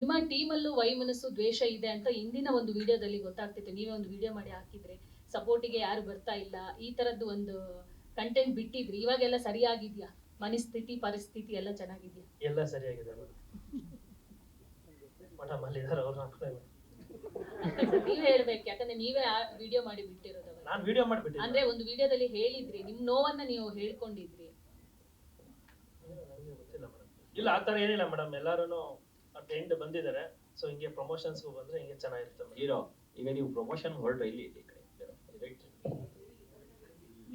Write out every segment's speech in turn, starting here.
ನಿಮ್ಮ ಟೀಮಲ್ಲೂ ವೈಮನಸ್ಸು ದ್ವೇಷ ಇದೆ ಅಂತ ಇಂದಿನ ಒಂದು ವಿಡಿಯೋದಲ್ಲಿ ಗೊತ್ತಾಗ್ತಿತ್ತು. ನೀವೇ ಒಂದು ವಿಡಿಯೋ ಮಾಡಿ ಹಾಕಿದ್ರೆ ಸಪೋರ್ಟಿಗೆ ಯಾರು ಬರ್ತಾ ಇಲ್ಲ, ಈ ತರದ್ದು ಒಂದು ಕಂಟೆಂಟ್ ಬಿಟ್ಟಿದ್ರಿ. ಇವಾಗೆಲ್ಲ ಸರಿಯಾಗಿದ್ಯಾ? ಮನಸ್ಥಿತಿ ಪರಿಸ್ಥಿತಿ ಎಲ್ಲ ಚೆನ್ನಾಗಿದ್ಯಾ? ಎಲ್ಲ ಸರಿಯಾಗಿದೆ ಮೇಡಮ್. ಅಲ್ಲಿದ್ದಾರೆ ಅವ್ರು ನೀವೇ ಹೇಳ್ಬೇಕು, ಯಾಕಂದ್ರೆ ನೀವೇ ಆ ವಿಡಿಯೋ ಮಾಡಿ ಬಿಟ್ಟಿರೋದು. ನಾನು ವಿಡಿಯೋ ಮಾಡಿಬಿಟ್ಟೆ ಅಂದ್ರೆ ಒಂದು ವಿಡಿಯೋದಲ್ಲಿ ಹೇಳಿದ್ರಿ, ನಿಮ್ ನೋವನ್ನ ನೀವು ಹೇಳ್ಕೊಂಡಿದ್ರಿ. ಗೊತ್ತಿಲ್ಲ ಮೇಡಮ್. ಇಲ್ಲ ಆ ತರ ಏನಿಲ್ಲ ಮೇಡಮ್, ಎಲ್ಲಾರು ಅಟ್ ಎಂಡ್ ಬಂದಿದ್ದಾರೆ. ಸೊ ಹಿಂಗೆ ಪ್ರಮೋಷನ್ಸ್ ಬಂದ್ರೆ ಹಿಂಗೆ ಚೆನ್ನಾಗಿರುತ್ತೆ ಹೀರೋ. ಈಗ ನೀವು ಪ್ರಮೋಷನ್ ಹೊರಟ್ರೆ ಇಲ್ಲಿ ರೈಟ್,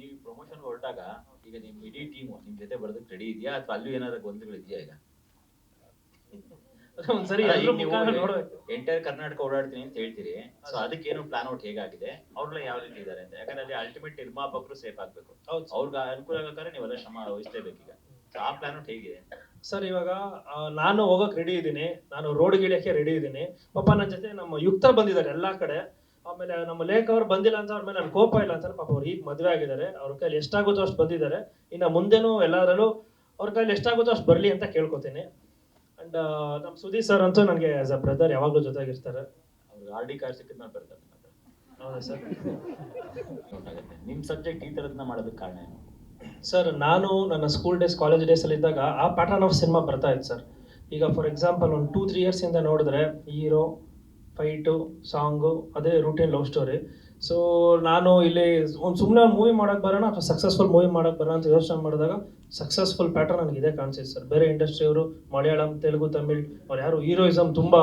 ನೀವು ಪ್ರಮೋಷನ್ ಹೊರಟಾಗ ಈಗ ನಿಮ್ ಇಡೀ ಟೀಮು ನಿಮ್ ಜೊತೆ ಬರೋದಕ್ಕೆ ರೆಡಿ ಇದೆಯಾ ಅಥವಾ ಅಲ್ಲೂ ಏನಾದ್ರು ಗೊಂದಲಗಳು ಇದೆಯಾ? ಈಗ ಒಂದ್ಸರಿ ಎಂಟೈರ್ ಕರ್ನಾಟಕ ಓಡಾಡ್ತೀನಿ ಅಂತ ಹೇಳ್ತೀರಿ, ಸೊ ಅದಕ್ಕೇನು ಪ್ಲಾನ್ ಔಟ್ ಹೇಗಾಗಿದೆ, ಅವ್ರೆಲ್ಲ ಯಾವ ರೀತಿ ಇದಾರೆ ಅಂತ? ಯಾಕಂದ್ರೆ ಅಲ್ಲಿ ಅಲ್ಟಿಮೇಟ್ ನಿರ್ಮಾಪಕರು ಸೇಫ್ ಆಗ್ಬೇಕು, ಅವ್ರಿಗೆ ಅನುಕೂಲ ಆಗಬೇಕಾದ್ರೆ ನೀವೆಲ್ಲ ಶ್ರಮ ವಹಿಸ್ಲೇಬೇಕು. ಈಗ ಆ ಪ್ಲಾನ್ ಔಟ್ ಹೇಗಿದೆ ಸರ್? ಇವಾಗ ನಾನು ಹೋಗಕ್ ರೆಡಿ ಇದ್ದೀನಿ, ನಾನು ರೋಡ್ ಗಿಳಿಯಕ್ಕೆ ರೆಡಿ ಇದ್ದೀನಿ. ಪಾಪ ನನ್ನ ಜೊತೆ ನಮ್ಮ ಯುಕ್ತ ಬಂದಿದ್ದಾರೆ ಎಲ್ಲಾ ಕಡೆ. ಆಮೇಲೆ ನಮ್ಮ ಲೇಖ ಅವ್ರು ಬಂದಿಲ್ಲ ಅಂತ ಅವ್ರ ಮೇಲೆ ನನ್ ಕೋಪ ಇಲ್ಲ ಅಂತ. ಪಾಪ ಅವ್ರು ಈಗ ಮದ್ವೆ ಆಗಿದ್ದಾರೆ, ಅವ್ರ ಕೈಲಿ ಎಷ್ಟಾಗುತ್ತೋ ಅಷ್ಟು ಬಂದಿದ್ದಾರೆ. ಇನ್ನು ಮುಂದೆನೂ ಎಲ್ಲಾದ್ರಲ್ಲೂ ಅವ್ರ ಕೈಲಿ ಎಷ್ಟಾಗುತ್ತೋ ಅಷ್ಟು ಬರ್ಲಿ ಅಂತ ಕೇಳ್ಕೊತೀನಿ. ಅಂಡ್ ನಮ್ ಸುದೀಪ್ ಸರ್ ಅಂತೂ ನನಗೆ ಆಸ್ ಅ ಬ್ರದರ್ ಯಾವಾಗ್ಲೂ ಜೊತೆಗಿರ್ತಾರೆ. ಅವ್ರಿಗೆ RD ಕಾರ್ಡ್ ಸಿಕ್ಕಿದ್ಮೇಲೆ ಬರ್ತಾರೆ. ಹೌದಾ ಸರ್? ನಿಮ್ ಸಬ್ಜೆಕ್ಟ್ ಈ ತರದ್ನ ಮಾಡೋದಕ್ಕೆ ಕಾರಣ ಏನು ಸರ್? ನಾನು ನನ್ನ ಸ್ಕೂಲ್ ಡೇಸ್ ಕಾಲೇಜ್ ಡೇಸ್ ಅಲ್ಲಿ ಇದ್ದಾಗ ಆ ಪ್ಯಾಟರ್ನ್ ಆಫ್ ಸಿನಿಮಾ ಬರ್ತಾ ಇತ್ತು ಸರ್. ಈಗ ಫಾರ್ ಎಕ್ಸಾಂಪಲ್ ಒಂದು 2-3 years ಇಂದ ನೋಡಿದ್ರೆ ಹೀರೋ, ಫೈಟು, ಸಾಂಗು, ಅದೇ ರೂಟೀನ್ ಲವ್ ಸ್ಟೋರಿ. ಸೊ ನಾನು ಇಲ್ಲಿ ಒಂದು ಸುಮ್ಮನೆ ಒಂದು ಮೂವಿ ಮಾಡೋಕೆ ಬರೋಣ ಅಥವಾ ಸಕ್ಸಸ್ಫುಲ್ ಮೂವಿ ಮಾಡೋಕೆ ಬರೋಣ ಅಂತ ಯೋಚನೆ ಮಾಡಿದಾಗ ಸಕ್ಸಸ್ಫುಲ್ ಪ್ಯಾಟರ್ನ್ ನನಗೆ ಇದೇ ಕಾಣಿಸಿದೆ ಸರ್. ಬೇರೆ ಇಂಡಸ್ಟ್ರಿಯವರು ಮಲಯಾಳಂ, ತೆಲುಗು, ತಮಿಳ್ ಅವ್ರು ಯಾರು ಹೀರೋಯಿಸಮ್ ತುಂಬ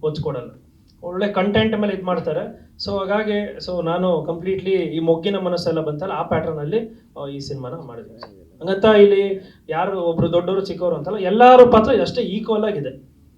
ಒಚ್ಕೊಡಲ್ಲ, ಒಳ್ಳೆ ಕಂಟೆಂಟ್ ಮೇಲೆ ಇದು ಮಾಡ್ತಾರೆ. ಸೊ ಹಾಗಾಗಿ ನಾನು ಕಂಪ್ಲೀಟ್ಲಿ ಈ ಮೊಗ್ಗಿನ ಮನಸ್ಸೆಲ್ಲ ಬಂತಲ್ಲ ಆ ಪ್ಯಾಟರ್ನ್ ಅಲ್ಲಿ ಈ ಸಿನಿಮಾನ ಮಾಡಿದ್ದೀನಿ. ಹಂಗಂತ ಇಲ್ಲಿ ಯಾರು ಒಬ್ರು ದೊಡ್ಡವರು ಚಿಕ್ಕವರು ಅಂತಲ್ಲ, ಎಲ್ಲರ ಪಾತ್ರ ಅಷ್ಟೇ ಈಕ್ವಲ್ ಆಗಿದೆ.